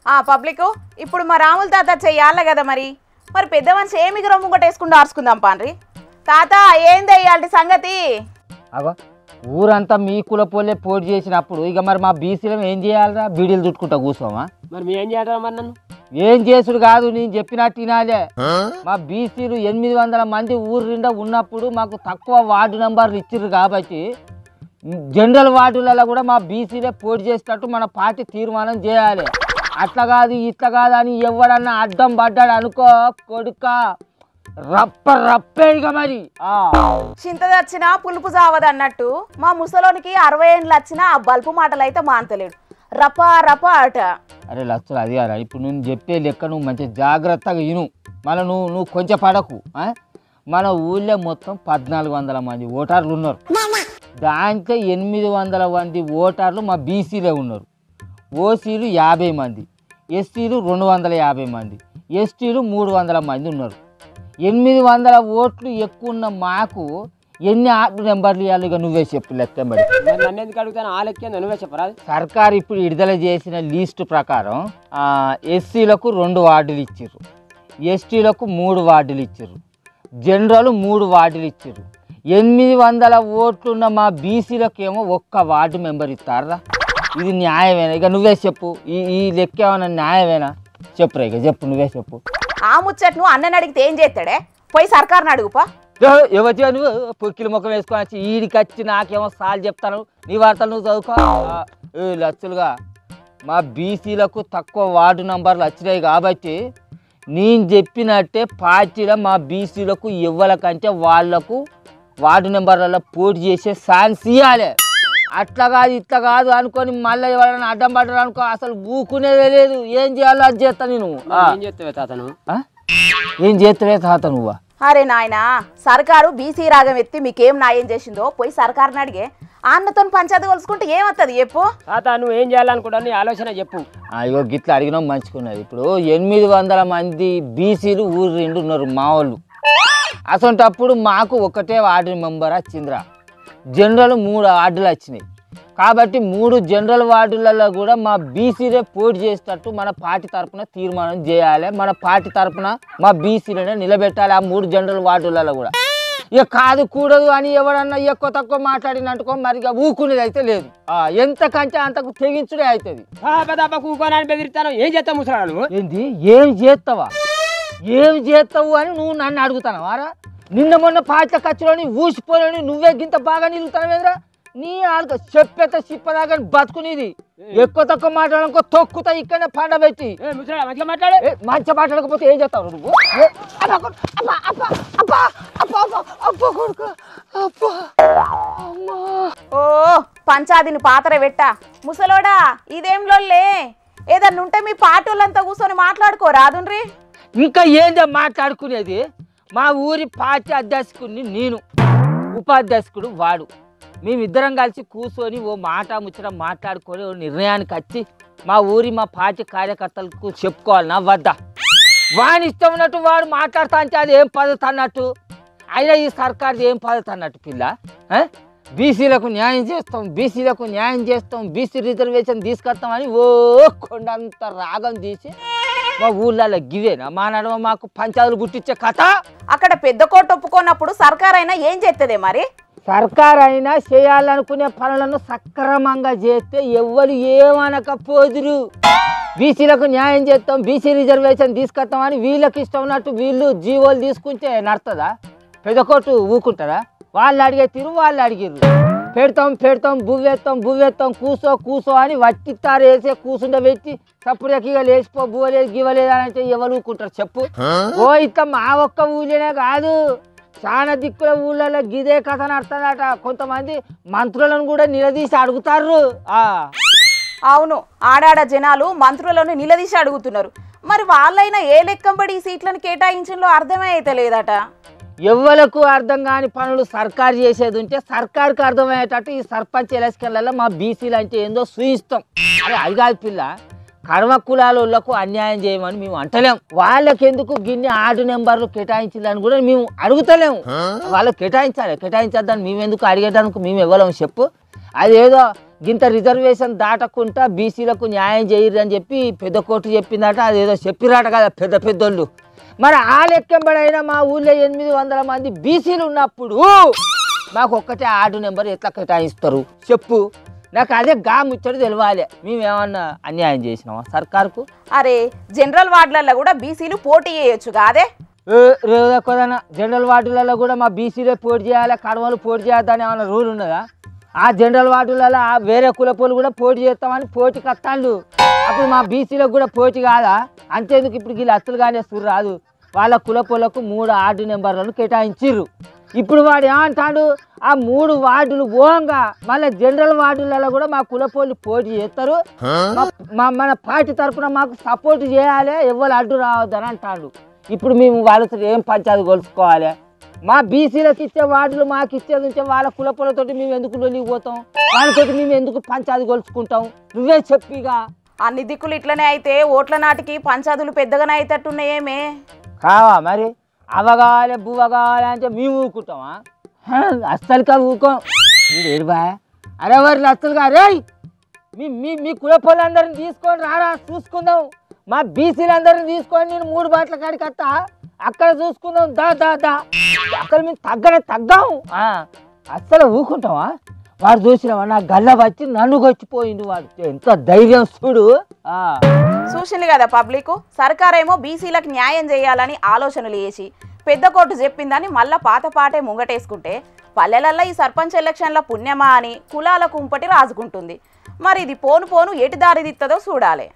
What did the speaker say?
Public ఇప్పుడు మా రాముల తాత చెయ్యాల కదా మరి మరి పెద్ద మనిషి ఏమి రొమ్ము కొట్టేసుకుంటూ ఆర్చుకుందాం పాన్రి తాత ఏంది అయ్యాలి సంగతి అగో ఊరంతా మీ కుల పోలే పోటీ చేసినప్పుడు ఇక మరి మా బీసీలో ఏం చేయాలరా బీడీలు చుట్టుకుంటా కూర్చోమా మరి మీ ఏం చేయాలి మరి నన్ను ఏం చేసుడు కాదు నేను చెప్పినట్టు వినాలే మా బీసీలు 800 మంది ఊరు నిండా ఉన్నప్పుడు మాకు తక్కువ వార్డు నెంబర్లు ఇచ్చిర్రు కాబట్టి జనరల్ వార్డులలో కూడా మా బీసీలే పోటీ చేసేటట్టు మన పార్టీ తీర్మానం చేయాలి. అట్లా కాదు ఇట్లా కాదు అని ఎవడన్నా అడ్డం పడ్డాడు అనుకో కొడుక రప్పే ఇక మరి. చింత వచ్చినా పులుపు చావదు అన్నట్టు మా ముసలోనికి 60 ఏండ్లు వచ్చినా ఆ బల్పు మాటలు అయితే మాంతలేడు రప అట. అరే లచ్చలు అది కాదు ఇప్పుడు నువ్వు చెప్పే లెక్క నువ్వు మంచి జాగ్రత్తగా విను మళ్ళీ నువ్వు కొంచెం పడకు. మన ఊళ్ళో మొత్తం 1400 మంది ఓటర్లు ఉన్నారు. దాంట్లో 800 మంది ఓటర్లు మా బీసీలే ఉన్నారు. ఓసీలు 50 మంది, ఎస్సీలు 250 మంది, ఎస్టీలు 300 మంది ఉన్నారు. 800 ఓట్లు ఎక్కువ ఉన్న మాకు ఎన్ని ఆర్డు నెంబర్లు ఇవ్వాలి ఇక నువ్వే చెప్పు లెక్కంబడి. నన్ను ఎందుకు అడుగుతాను ఆ లెక్క నువ్వే చెప్పరా. సర్కారు ఇప్పుడు విడుదల చేసిన లిస్టు ప్రకారం ఎస్సీలకు 2 వార్డులు ఇచ్చారు, ఎస్టీలకు 3 వార్డులు ఇచ్చారు, జనరల్ 3 వార్డులు ఇచ్చారు. 800 ఓట్లున్న మా బీసీలకు ఏమో 1 వార్డు మెంబర్ ఇస్తారా. ఇది న్యాయమేనా ఇక నువ్వే చెప్పు. ఈ లెక్క ఏమైనా న్యాయమేనా చెప్పురా ఇక చెప్పు నువ్వే చెప్పు. ఆ ముచ్చట్ నువ్వు అన్నని అడిగితే ఏం చేస్తాడే పోయి సర్కారుని అడుగుపా. ఎవరు నువ్వు పొక్కిల ముఖం వేసుకొని వచ్చి ఈడికి వచ్చి నాకేమో సార్లు చెప్తాను నీ వార్తలు నువ్వు చదువుకో. లచ్చలుగా మా బీసీలకు తక్కువ వార్డు నంబర్లు వచ్చినాయి కాబట్టి నేను చెప్పినట్టే పార్టీలో మా బీసీలకు ఎవ్వలకంటే వాళ్లకు వార్డు నెంబర్లలో పోటీ చేసే ఛాన్స్ ఇవ్వాలి. అట్లా కాదు ఇట్లా కాదు అనుకొని మళ్ళీ ఎవరైనా అడ్డం పడ్డారు అనుకో అసలు ఊకునేదే లేదు. ఏం చేయాలో అది చేస్తా నేను. ఏం చేస్తావే తాత నువ్వు? ఏం చేస్తావే తాత నువ్వా? అరే నాయనా సర్కారు బీసీ రాగం ఎత్తి మీకేం న్యాయం చేసిందో పోయి సర్కారుని అడిగే అన్నతో పంచాయతీ కొలుసుకుంటే ఏమవుతుంది చెప్పు. తాత నువ్వు ఏం చేయాలనుకుంటావు నీ ఆలోచన చెప్పు. ఇగో గిట్లా అడిగినాం మంచుకున్నది. ఇప్పుడు 800 మంది బీసీలు ఊరు 2 ఉన్నారు మా వాళ్ళు. అసంటప్పుడు మాకు ఒకటే వార్డు మెంబర్ వచ్చిందిరా. జనరల్ 3 వార్డులు వచ్చినాయి కాబట్టి 3 జనరల్ వార్డులలో కూడా మా బీసీలే పోటీ చేసేటట్టు మన పార్టీ తరఫున తీర్మానం చేయాలి. మన పార్టీ తరఫున మా బీసీలనే నిలబెట్టాలి ఆ 3 జనరల్ వార్డులలో కూడా. ఇక కాదు కూడదు అని ఎవరన్నా ఎక్కువ తక్కువ మాట్లాడినట్టుకో మరి ఇక ఊకునేది అయితే లేదు. ఎంతకంటే అంతకు తెగించుడే అవుతుంది. కూకోనని బెదిరిస్తాను ఏం చేస్తావు ముసలాడు నువ్వు? ఏంది ఏం చేస్తావా ఏం చేస్తావు అని నువ్వు నన్ను అడుగుతానవారా? నిన్న మొన్న పార్టీల ఖర్చులోని ఊసిపోలేని నువ్వే గింత బాగా నిలుగుతానవేంద్రా? నీ ఆల్క చెప్పేత చిప్పదాకా బతుకునేది. ఎక్కువ తక్కువ మాట్లాడనుకో తొక్కుతా ఇక్కడనే పండబెట్టి. మంచిగా మాట్లాడకపోతే ఏం చేస్తావు నువ్వు? ఓ పంచాదిని పాత్ర పెట్టా ముసలోడా ఇదేం లోల్లే ఏదన్నా ఉంటే మీ పార్టీ వాళ్ళంతా కూర్చొని మాట్లాడుకోరాదుండ్రి. ఇంకా ఏందో మాట్లాడుకునేది? మా ఊరి పార్టీ అధ్యక్షుడిని నేను, ఉపాధ్యక్షుడు వాడు. మేమిద్దరం కలిసి కూర్చొని ఓ మాట ముచ్చట మాట్లాడుకొని ఓ నిర్ణయానికి వచ్చి మా పార్టీ కార్యకర్తలకు చెప్పుకోవాలన్నా వద్దా? వాని ఇష్టం ఉన్నట్టు వాడు మాట్లాడుతా అంటే అది ఏం పద్ధతి అన్నట్టు? అయినా ఈ సర్కారు ఏం పద్ధతి అన్నట్టు పిల్ల? బీసీలకు న్యాయం చేస్తాం, బీసీలకు న్యాయం చేస్తాం, బీసీ రిజర్వేషన్ తీసుకొస్తామని ఓ కొండంత రాగం తీసి మా ఊళ్ళలో గివేనా మా నడవ మాకు పంచాయతీలు గుట్టించే కథ. అక్కడ పెద్ద కోర్టు ఒప్పుకున్నప్పుడు సర్కార్ అయినా ఏం చేస్తుందే మరి? సర్కార్ అయినా చేయాలనుకునే పనులను సక్రమంగా చేస్తే ఎవ్వరు ఏమనకపోదురు. బీసీలకు న్యాయం చేస్తాం, బీసీ రిజర్వేషన్ తీసుకొస్తామని వీళ్ళకి ఇష్టం ఉన్నట్టు వీళ్ళు జీవోలు తీసుకుంటే నడుతుందా? పెద్ద కోర్టు ఊకుంటారా? వాళ్ళు అడిగే తీరు వాళ్ళు అడిగిర్రు. పెడతాం బువ్వేస్తాం కూసో అని వట్టిస్తారు వేసే కూసుండ పెట్టి చప్పుడకి ఇక లేచిపో బువ్వలేదు గివ్వలేదు అని అంటే ఎవరు ఊకుంటారు చెప్పు? ఓ ఇట్లా మా ఒక్క ఊళ్ళోనే కాదు చాలా దిక్కుల ఊళ్ళలో గిదే కథ నడుతుందట. కొంతమంది మంత్రులను కూడా నిలదీసి అడుగుతారు. అవును ఆడాడ జనాలు మంత్రులను నిలదీసి అడుగుతున్నారు. మరి వాళ్ళైనా ఏ లెక్కంబడి ఈ సీట్లను కేటాయించడంలో అర్థమే అయితే లేదట. ఎవ్వలకు అర్థం కాని పనులు సర్కారు చేసేది ఉంటే సర్కారుకి అర్థమయ్యేటట్టు ఈ సర్పంచ్ ఎలక్షన్లలో మా బీసీలు అంటే ఏందో చూయిస్తాం. అరే అది కాదు పిల్ల, కర్మ కులాలకు అన్యాయం చేయమని మేము అంటలేము. వాళ్ళకెందుకు గిన్ని ఆర్డు నెంబర్లు కేటాయించాలని కూడా మేము అడుగుతలేము. వాళ్ళకి కేటాయించాలి, కేటాయించద్దని మేము ఎందుకు అడిగేటానికి మేము ఇవ్వలేము చెప్పు? అదేదో ఇంత రిజర్వేషన్ దాటకుండా బీసీలకు న్యాయం చేయరు అని చెప్పి పెద్ద కోర్టు చెప్పిందట. అదేదో చెప్పిరాట కదా పెద్ద పెద్దోళ్ళు. మరి ఆ లెక్కంబడైనా మా ఊళ్ళో 800 మంది బీసీలు ఉన్నప్పుడు మాకు ఒక్కటే ఆర్డు నెంబర్ ఎట్లా కేటాయిస్తారు చెప్పు? నాకు అదే గా ముచ్చట తెలియాలి. మేమేమన్నా అన్యాయం చేసినామా సర్కారుకు? అరే జనరల్ వార్డులలో కూడా బీసీలు పోటీ చేయొచ్చు కాదే? రేదొక్కదన్నా జనరల్ వార్డులలో కూడా మా బీసీలే పోటీ చేయాలి, కడవలు పోటీ చేద్దాని ఏమన్నా రూల్ ఉన్నదా? ఆ జనరల్ వార్డులలో వేరే కులపోలు కూడా పోటీ చేస్తామని పోటీకి వస్తాళ్ళు. అప్పుడు మా బీసీలకు కూడా పోటీ కాదా? అంతేందుకు ఇప్పుడు వీళ్ళు అత్తులు కానీ సురు రాదు. వాళ్ళ కులపోలకు 3 ఆర్డు నెంబర్లను కేటాయించిర్రు. ఇప్పుడు వాడు ఏమంటాడు, ఆ 3 వార్డులు పోంగా మళ్ళీ జనరల్ వార్డులలో కూడా మా కులపోళ్ళు పోటీ చేస్తారు, మన పార్టీ తరఫున మాకు సపోర్ట్ చేయాలి, ఎవరు అడ్డు రావద్దని అంటాడు. ఇప్పుడు మేము వాళ్ళతో ఏం పంచాయతీ కొలుసుకోవాలి? మా బీసీలకు ఇచ్చే వార్డులు మాకు ఇచ్చేది ఉంటే వాళ్ళ కులపోలతో మేము ఎందుకు లొల్లిపోతాం? వాళ్ళతో మేము ఎందుకు పంచాయతీ కొలుసుకుంటాం? నువ్వే చెప్పిగా. అన్ని దిక్కులు ఇట్లనే అయితే ఓట్ల నాటికి పంచాదులు పెద్దగానే అయితట్టున్నాయేమే? కావా మరి? అవ కావాలి బువ్వ కావాలి అంటే మేము ఊరుకుంటామా? అస్సలుగా ఊరుకోం. మీరు ఏడుబా అరే వారి అస్సలుగా రే మీ కులపోళ్ళందరిని తీసుకొని రారా చూసుకుందాం. మా బీసీలందరిని తీసుకొని నేను 3 బాట్ల కాడికి వస్తా, అక్కడ చూసుకుందాం. దా దా దా అక్కడ మేము తగ్గాం. అస్సలు ఊరుకుంటావా? వాడు చూసినావా నా గల్ల వచ్చి నన్ను గొచ్చిపోయిండు. వాడు ఎంత ధైర్యం చూడు. చూసింది కదా పబ్లిక్. సర్కారేమో బీసీలకు న్యాయం చేయాలని ఆలోచనలు చేసి పెద్ద కోర్టు చెప్పిందని మళ్ళా పాత పాటే ముంగటేసుకుంటే పల్లెలల్లో ఈ సర్పంచ్ ఎలక్షన్ల పుణ్యమా అని కులాల కుంపటి రాజుకుంటుంది. మరి ఇది పోను పోను ఎటు దారిదిత్తదో చూడాలి.